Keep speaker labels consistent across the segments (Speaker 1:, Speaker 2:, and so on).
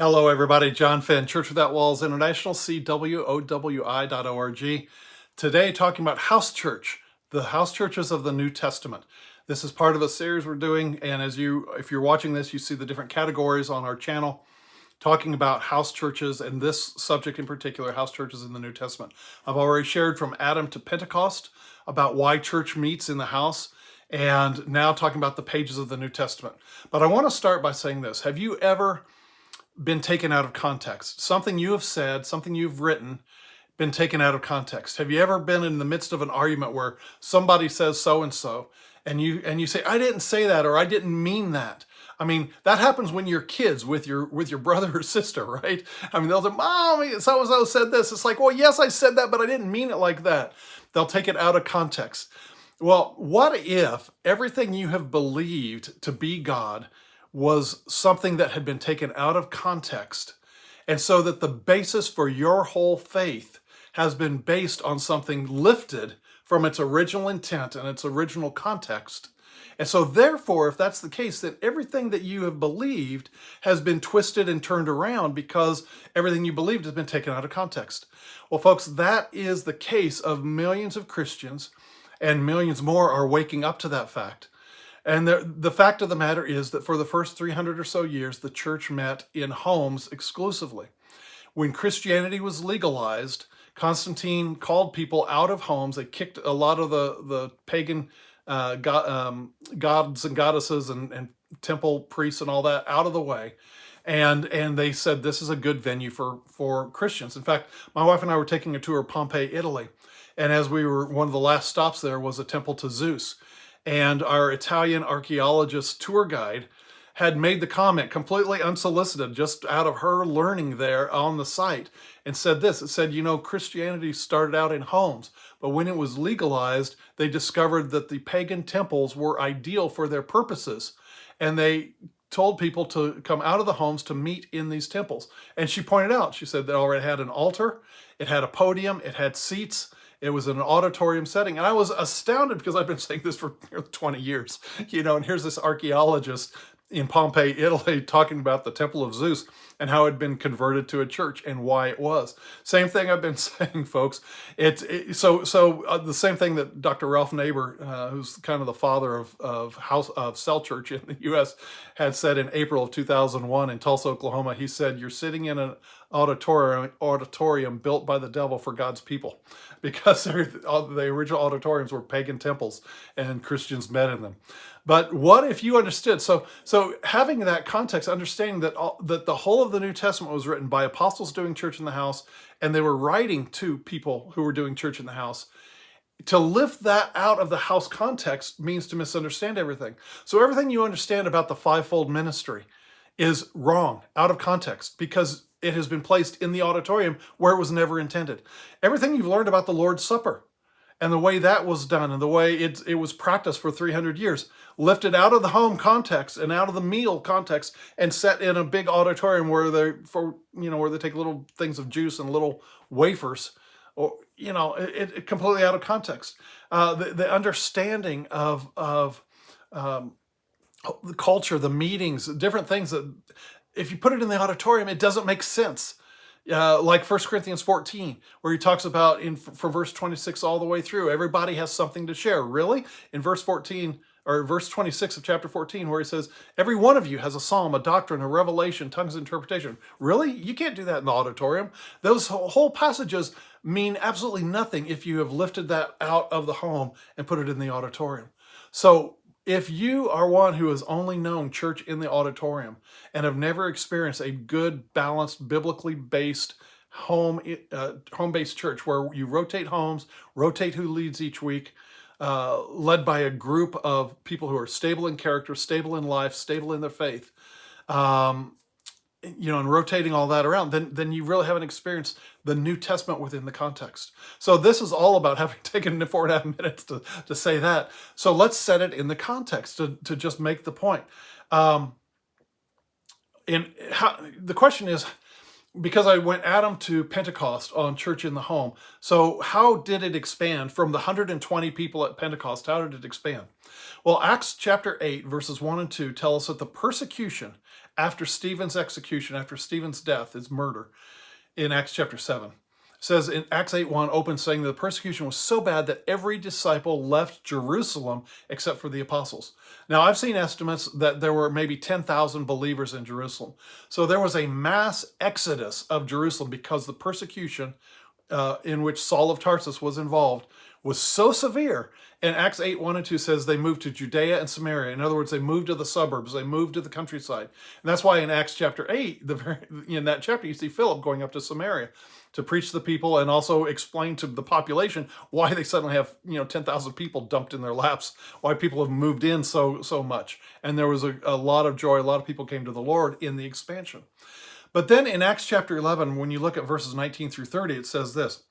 Speaker 1: Hello, everybody. John Finn, Church Without Walls International, CWOWI.org. Today, talking about house church, the house churches of the New Testament. This is part of a series we're doing, and if you're watching this, you see the different categories on our channel talking about house churches, and this subject in particular, house churches in the New Testament. I've already shared from Adam to Pentecost about why church meets in the house, and now talking about the pages of the New Testament. But I want to start by saying this. Have you ever been taken out of context? Something you have said, something you've written, been taken out of context. Have you ever been in the midst of an argument where somebody says so and so, and you say, I didn't say that, or I didn't mean that? I mean, that happens when you're kids with your brother or sister, right? I mean, they'll say, Mom, so-and-so said this. It's like, well, yes, I said that, but I didn't mean it like that. They'll take it out of context. Well, what if everything you have believed to be God was something that had been taken out of context, and so that the basis for your whole faith has been based on something lifted from its original intent and its original context? And so therefore, if that's the case, then everything that you have believed has been twisted and turned around because everything you believed has been taken out of context. Well, folks, that is the case of millions of Christians, and millions more are waking up to that fact. And the fact of the matter is that for the first 300 or so years, the church met in homes exclusively. When Christianity was legalized, Constantine called people out of homes. They kicked a lot of the pagan gods and goddesses and temple priests and all that out of the way. And they said, this is a good venue for Christians. In fact, my wife and I were taking a tour of Pompeii, Italy. And as we were, one of the last stops there was a temple to Zeus. And our Italian archaeologist tour guide had made the comment completely unsolicited, just out of her learning there on the site, and said this. It said, Christianity started out in homes, but when it was legalized, they discovered that the pagan temples were ideal for their purposes. And they told people to come out of the homes to meet in these temples. And she pointed out, she said they already had an altar, it had a podium, it had seats. It was an auditorium setting. And I was astounded because I've been saying this for 20 years, and here's this archaeologist in Pompeii, Italy, talking about the Temple of Zeus and how it had been converted to a church and why it was. Same thing I've been saying, folks. The same thing that Dr. Ralph Naber, who's kind of the father of cell church in the U.S., had said in April of 2001 in Tulsa, Oklahoma. He said, "You're sitting in an auditorium built by the devil for God's people," because the original auditoriums were pagan temples and Christians met in them. But what if you understood? So having that context, understanding that the whole of the New Testament was written by apostles doing church in the house, and they were writing to people who were doing church in the house. To lift that out of the house context means to misunderstand everything. So everything you understand about the fivefold ministry is wrong, out of context, because it has been placed in the auditorium where it was never intended. Everything you've learned about the Lord's Supper and the way that was done and the way it was practiced for 300 years, lifted out of the home context and out of the meal context and set in a big auditorium where they take little things of juice and little wafers, or it completely out of context. The understanding of the culture, the meetings, different things that if you put it in the auditorium, it doesn't make sense. Like 1 Corinthians 14, where he talks about from verse 26 all the way through, everybody has something to share. Really? In verse 14 or verse 26 of chapter 14, where he says, every one of you has a psalm, a doctrine, a revelation, tongues of interpretation. Really? You can't do that in the auditorium. Those whole passages mean absolutely nothing if you have lifted that out of the home and put it in the auditorium. So if you are one who has only known church in the auditorium and have never experienced a good, balanced, biblically based home-based church where you rotate homes, rotate who leads each week, led by a group of people who are stable in character, stable in life, stable in their faith, and rotating all that around, then you really haven't experienced the New Testament within the context. So this is all about having taken 4.5 minutes to say that. So let's set it in the context to just make the point. The question is, because I went Adam to Pentecost on church in the home, so how did it expand from the 120 people at Pentecost? How did it expand? Well, Acts chapter 8, verses 1 and 2 tell us that the persecution after Stephen's execution, after Stephen's death, his murder, in Acts chapter 7. It says in Acts 8:1, opens saying the persecution was so bad that every disciple left Jerusalem except for the apostles. Now, I've seen estimates that there were maybe 10,000 believers in Jerusalem. So there was a mass exodus of Jerusalem because the persecution in which Saul of Tarsus was involved was so severe. And Acts 8:1-2 says they moved to Judea and Samaria. In other words, they moved to the suburbs, they moved to the countryside. And that's why in Acts chapter 8, in that chapter, you see Philip going up to Samaria to preach to the people and also explain to the population why they suddenly have 10,000 people dumped in their laps, why people have moved in so much. And there was a lot of joy, a lot of people came to the Lord in the expansion. But then in Acts chapter 11, when you look at verses 19-30, it says this.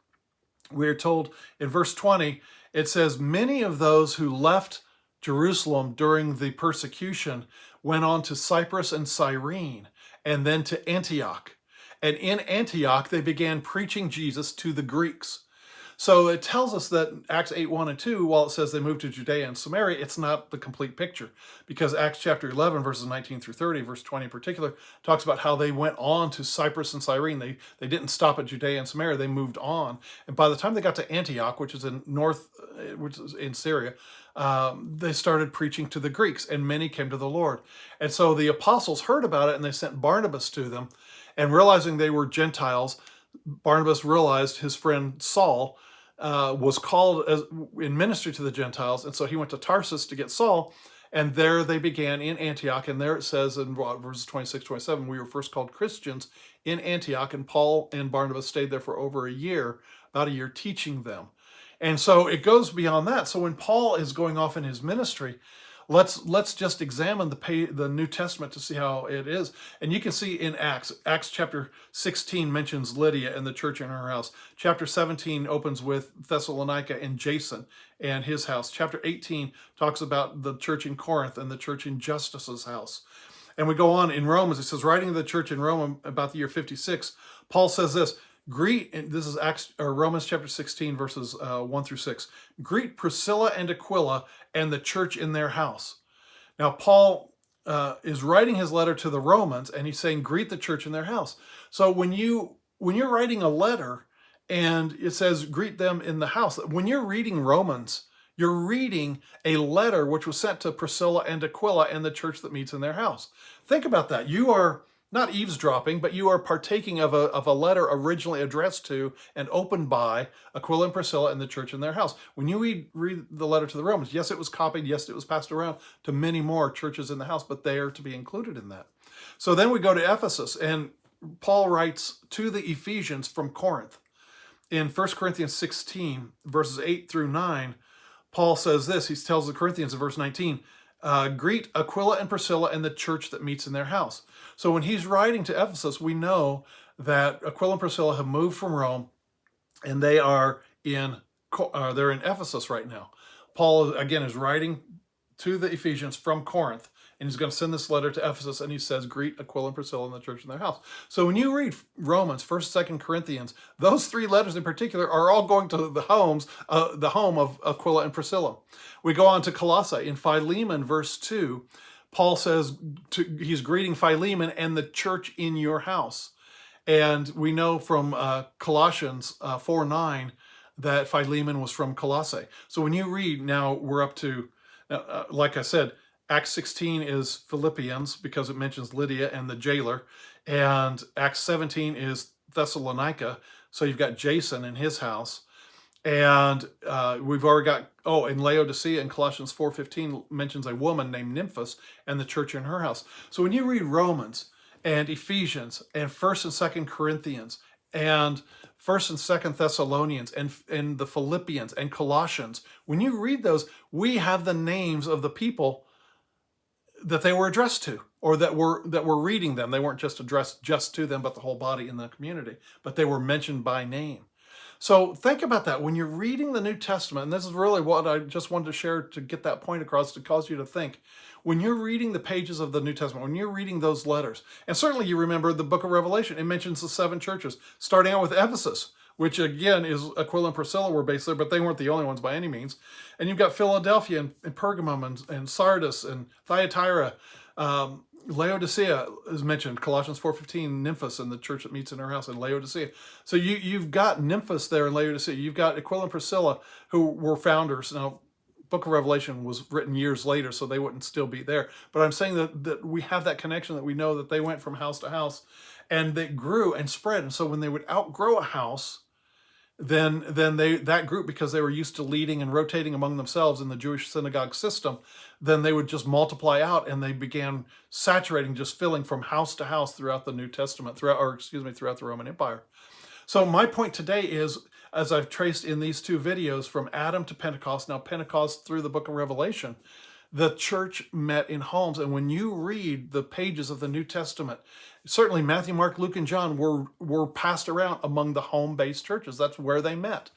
Speaker 1: We are told in verse 20, it says, many of those who left Jerusalem during the persecution went on to Cyprus and Cyrene, and then to Antioch. And in Antioch, they began preaching Jesus to the Greeks. So it tells us that Acts 8:1-2, while it says they moved to Judea and Samaria, it's not the complete picture, because Acts chapter 11, verses 19-30, verse 20 in particular, talks about how they went on to Cyprus and Cyrene. They didn't stop at Judea and Samaria, they moved on. And by the time they got to Antioch, which is in Syria, they started preaching to the Greeks, and many came to the Lord. And so the apostles heard about it, and they sent Barnabas to them. And realizing they were Gentiles, Barnabas realized his friend Saul was called in ministry to the Gentiles, and so he went to Tarsus to get Saul, and there they began in Antioch. And there it says in verses 26-27, we were first called Christians in Antioch, and Paul and Barnabas stayed there for over a year, about a year, teaching them. And so it goes beyond that. So when Paul is going off in his ministry, let's just examine the New Testament to see how it is. And you can see in Acts chapter 16 mentions Lydia and the church in her house. Chapter 17 opens with Thessalonica and Jason and his house. Chapter 18 talks about the church in Corinth and the church in Justus's house. And we go on in Romans. It says, writing to the church in Rome about the year 56, Paul says this, this is Romans chapter 16, verses 1-6. Greet Priscilla and Aquila and the church in their house. Now, Paul is writing his letter to the Romans, and he's saying, greet the church in their house. So when you're writing a letter and it says, greet them in the house, when you're reading Romans, you're reading a letter which was sent to Priscilla and Aquila and the church that meets in their house. Think about that. You are not eavesdropping, but you are partaking of a letter originally addressed to and opened by Aquila and Priscilla and the church in their house. When you read the letter to the Romans, yes, it was copied, yes, it was passed around to many more churches in the house, but they are to be included in that. So then we go to Ephesus, and Paul writes to the Ephesians from Corinth. In 1 Corinthians 16, verses 8-9, Paul says this. He tells the Corinthians in verse 19, greet Aquila and Priscilla and the church that meets in their house. So when he's writing to Ephesus, we know that Aquila and Priscilla have moved from Rome, and they're in Ephesus right now. Paul, again, is writing to the Ephesians from Corinth, and he's going to send this letter to Ephesus, and he says, greet Aquila and Priscilla and the church in their house. So when you read Romans, 1st, 2nd Corinthians, those three letters in particular are all going to the home of Aquila and Priscilla. We go on to Colossae. In Philemon, verse 2, Paul says he's greeting Philemon and the church in your house. And we know from Colossians 4:9 that Philemon was from Colossae. So when you read, now we're up to, like I said, Acts 16 is Philippians because it mentions Lydia and the jailer. And Acts 17 is Thessalonica. So you've got Jason in his house. And we've already got, in Laodicea in Colossians 4:15 mentions a woman named Nymphas and the church in her house. So when you read Romans and Ephesians and 1st and 2nd Corinthians and 1st and 2nd Thessalonians and the Philippians and Colossians, when you read those, we have the names of the people that they were addressed to, or that were reading them. They weren't just addressed just to them, but the whole body in the community, but they were mentioned by name. So think about that. When you're reading the New Testament, and this is really what I just wanted to share to get that point across, to cause you to think. When you're reading the pages of the New Testament, when you're reading those letters, and certainly you remember the book of Revelation, it mentions the 7 churches, starting out with Ephesus, which again is Aquila and Priscilla were based there, but they weren't the only ones by any means. And you've got Philadelphia and Pergamum and Sardis and Thyatira, Laodicea is mentioned, Colossians 4:15, Nymphos and the church that meets in her house in Laodicea. So you've got Nymphos there in Laodicea. You've got Aquila and Priscilla, who were founders. Now, Book of Revelation was written years later, so they wouldn't still be there. But I'm saying that we have that connection, that we know that they went from house to house, and they grew and spread. And so when they would outgrow a house, then they, that group, because they were used to leading and rotating among themselves in the Jewish synagogue system, then they would just multiply out, and they began saturating, just filling from house to house throughout the New Testament, throughout the Roman Empire. So my point today is, as I've traced in these two videos, from Adam to Pentecost, now Pentecost through the book of Revelation, the church met in homes. And when you read the pages of the New Testament, certainly Matthew, Mark, Luke, and John were passed around among the home-based churches. That's where they met.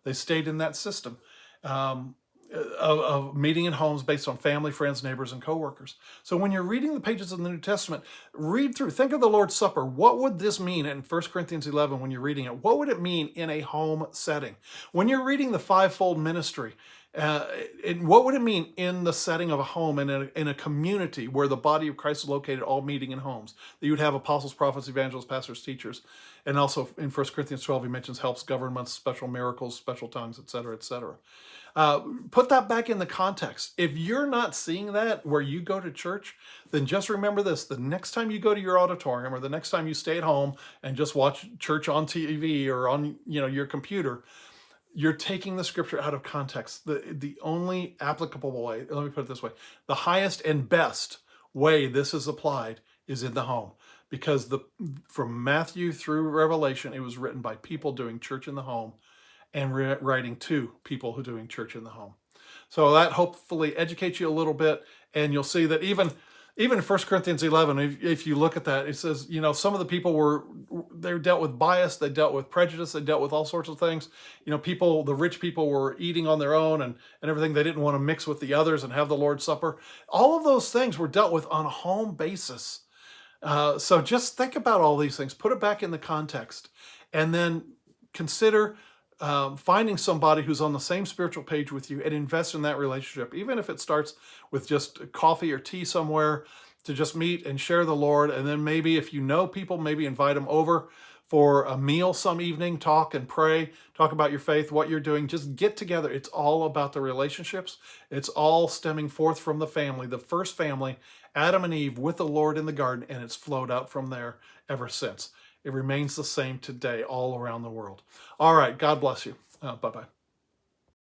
Speaker 1: They stayed in that system of meeting in homes based on family, friends, neighbors, and coworkers. So when you're reading the pages of the New Testament, read through, think of the Lord's Supper. What would this mean in 1 Corinthians 11 when you're reading it? What would it mean in a home setting? When you're reading the fivefold ministry, and what would it mean in the setting of a home, in a community where the body of Christ is located, all meeting in homes? That you would have apostles, prophets, evangelists, pastors, teachers. And also in 1 Corinthians 12, he mentions helps, governments, special miracles, special tongues, etc., etc. Put that back in the context. If you're not seeing that where you go to church, then just remember this: the next time you go to your auditorium, or the next time you stay at home and just watch church on TV or on your computer, you're taking the scripture out of context. The only applicable way, let me put it this way, the highest and best way this is applied is in the home. Because from Matthew through Revelation, it was written by people doing church in the home, and writing to people who are doing church in the home. So that hopefully educates you a little bit, and you'll see that even in 1 Corinthians 11, if you look at that, it says, some of the people they dealt with bias, they dealt with prejudice, they dealt with all sorts of things. The rich people were eating on their own and everything. They didn't want to mix with the others and have the Lord's Supper. All of those things were dealt with on a home basis. So just think about all these things, put it back in the context, and then consider finding somebody who's on the same spiritual page with you, and invest in that relationship, even if it starts with just coffee or tea somewhere to just meet and share the Lord. And then maybe if you know people, maybe invite them over for a meal some evening, talk and pray, talk about your faith, what you're doing, just get together. It's all about the relationships. It's all stemming forth from the family, the first family, Adam and Eve with the Lord in the garden, and it's flowed out from there ever since. It remains the same today all around the world. All right, God bless you. Bye-bye.